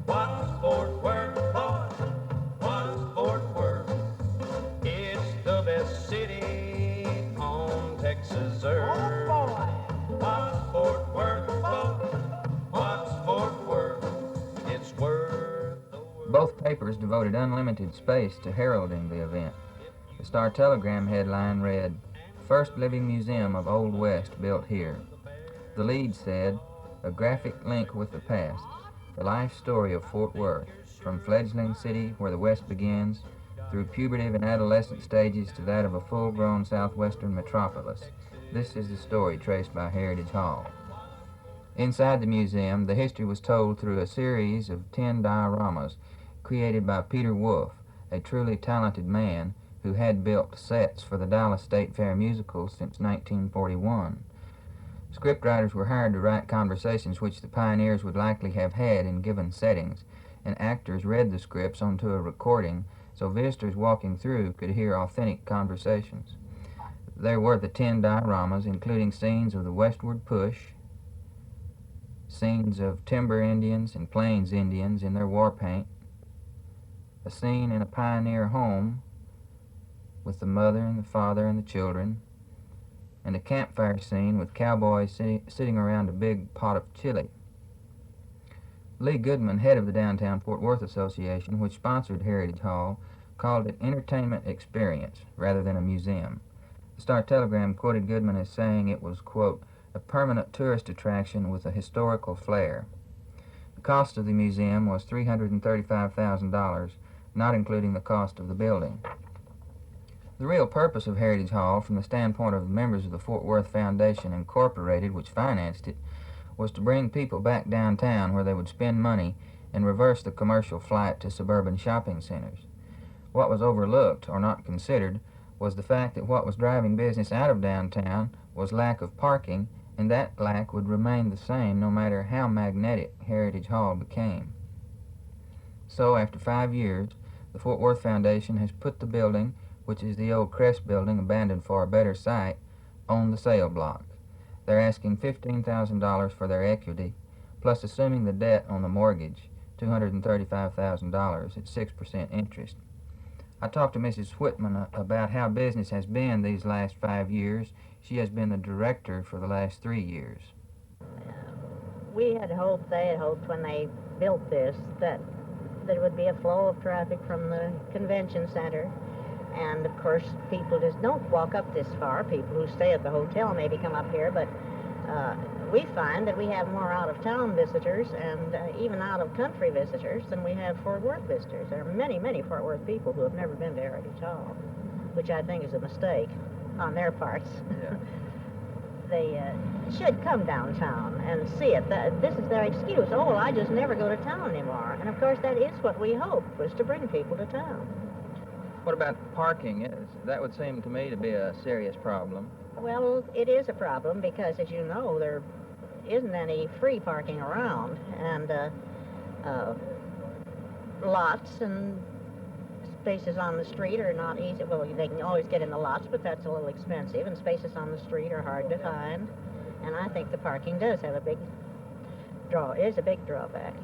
What's Fort Worth, boy? What's Fort Worth? It's the best city on Texas earth. Oh, boy. What's Fort Worth, boy? What's Fort Worth? It's worth the world. Both papers devoted unlimited space to heralding the event. The Star-Telegram headline read, "First Living Museum of Old West Built Here." The lead said, "A graphic link with the past, the life story of Fort Worth, from fledgling city where the West begins, through pubertive and adolescent stages to that of a full-grown southwestern metropolis. This is the story traced by Heritage Hall." Inside the museum, the history was told through a series of 10 dioramas created by Peter Wolf, a truly talented man who had built sets for the Dallas State Fair musicals since 1941. Scriptwriters were hired to write conversations which the pioneers would likely have had in given settings, and actors read the scripts onto a recording so visitors walking through could hear authentic conversations. There were the 10 dioramas, including scenes of the westward push, scenes of timber Indians and plains Indians in their war paint, a scene in a pioneer home with the mother and the father and the children, and a campfire scene with cowboys sitting around a big pot of chili. Lee Goodman, head of the Downtown Fort Worth Association, which sponsored Heritage Hall, called it entertainment experience rather than a museum. The Star-Telegram quoted Goodman as saying it was, quote, "a permanent tourist attraction with a historical flair." The cost of the museum was $335,000, not including the cost of the building. The real purpose of Heritage Hall, from the standpoint of the members of the Fort Worth Foundation Incorporated, which financed it, was to bring people back downtown where they would spend money and reverse the commercial flight to suburban shopping centers. What was overlooked, or not considered, was the fact that what was driving business out of downtown was lack of parking, and that lack would remain the same no matter how magnetic Heritage Hall became. So, after 5 years, the Fort Worth Foundation has put the building, which is the old Crest building abandoned for a better site, on the sale block. They're asking $15,000 for their equity, plus assuming the debt on the mortgage, $235,000 at 6% interest. I talked to Mrs. Whitman about how business has been these last 5 years. She has been the director for the last 3 years. They had hoped when they built this that there would be a flow of traffic from the convention center. And of course, people just don't walk up this far. People who stay at the hotel maybe come up here, but we find that we have more out-of-town visitors and even out-of-country visitors than we have Fort Worth visitors. There are many, many Fort Worth people who have never been to Heritage Hall, which I think is a mistake on their parts. Yeah. They should come downtown and see it. This is their excuse. Oh, well, I just never go to town anymore. And of course, that is what we hoped, was to bring people to town. What about parking? That would seem to me to be a serious problem. Well, it is a problem because, as you know, there isn't any free parking around, and lots and spaces on the street are not easy. Well, they can always get in the lots, but that's a little expensive, and spaces on the street are hard to find. And I think the parking does have a big drawback.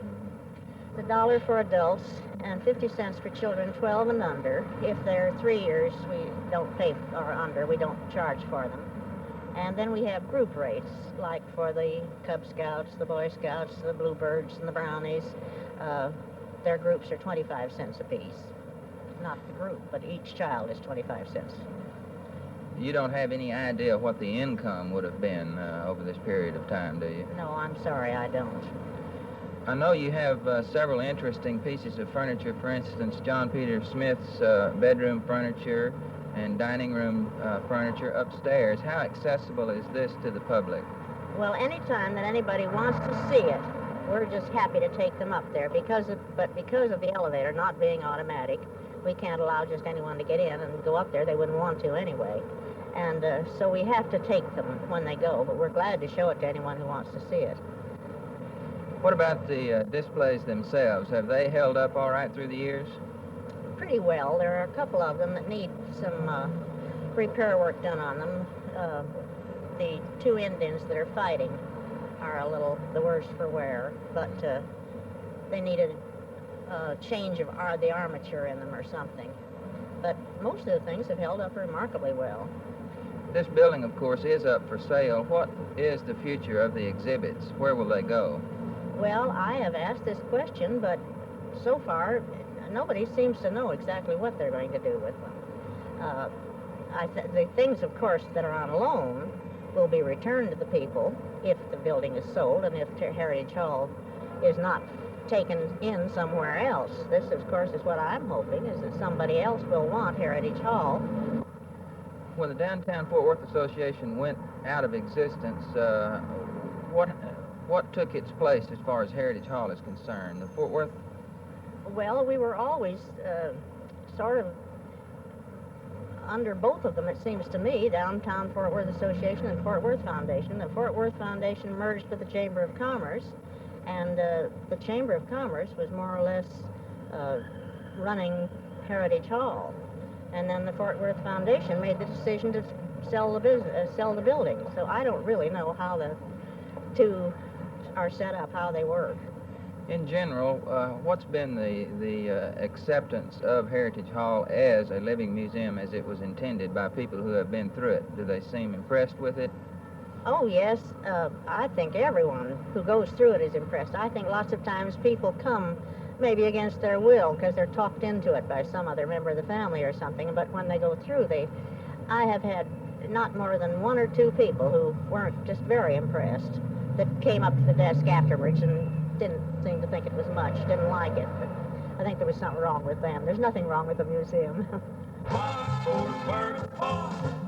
It's $1 for adults and 50 cents for children 12 and under. If they're 3 years, we don't pay, or under, we don't charge for them. And then we have group rates, like for the Cub Scouts, the Boy Scouts, the Bluebirds, and the Brownies. Their groups are 25 cents apiece. Not the group, but each child is 25 cents. You don't have any idea what the income would have been over this period of time, do you? No, I'm sorry, I don't. I know you have several interesting pieces of furniture. For instance, John Peter Smith's bedroom furniture and dining room furniture upstairs. How accessible is this to the public? Well, anytime that anybody wants to see it, we're just happy to take them up there. Because of the elevator not being automatic, we can't allow just anyone to get in and go up there. They wouldn't want to anyway. And so we have to take them when they go, but we're glad to show it to anyone who wants to see it. What about the displays themselves? Have they held up all right through the years? Pretty well. There are a couple of them that need some repair work done on them. The two Indians that are fighting are a little the worse for wear, but they needed a change of the armature in them or something. But most of the things have held up remarkably well. This building, of course, is up for sale. What is the future of the exhibits? Where will they go? Well, I have asked this question, but so far, nobody seems to know exactly what they're going to do with them. The things, of course, that are on loan will be returned to the people if the building is sold and if Heritage Hall is not taken in somewhere else. This, of course, is what I'm hoping, is that somebody else will want Heritage Hall. When the Downtown Fort Worth Association went out of existence, what took its place as far as Heritage Hall is concerned? The Fort Worth? Well, we were always sort of under both of them, it seems to me, Downtown Fort Worth Association and Fort Worth Foundation. The Fort Worth Foundation merged with the Chamber of Commerce, and the Chamber of Commerce was more or less running Heritage Hall. And then the Fort Worth Foundation made the decision to sell the building. So I don't really know how the two are set up, how they work. In general, what's been the acceptance of Heritage Hall as a living museum as it was intended by people who have been through it? Do they seem impressed with it? Oh, yes. I think everyone who goes through it is impressed. I think lots of times people come maybe against their will because they're talked into it by some other member of the family or something, but when they go through, I have had not more than one or two people who weren't just very impressed that came up to the desk afterwards and didn't seem to think it was much, didn't like it, but I think there was something wrong with them. There's nothing wrong with the museum. Fort Worth Hall.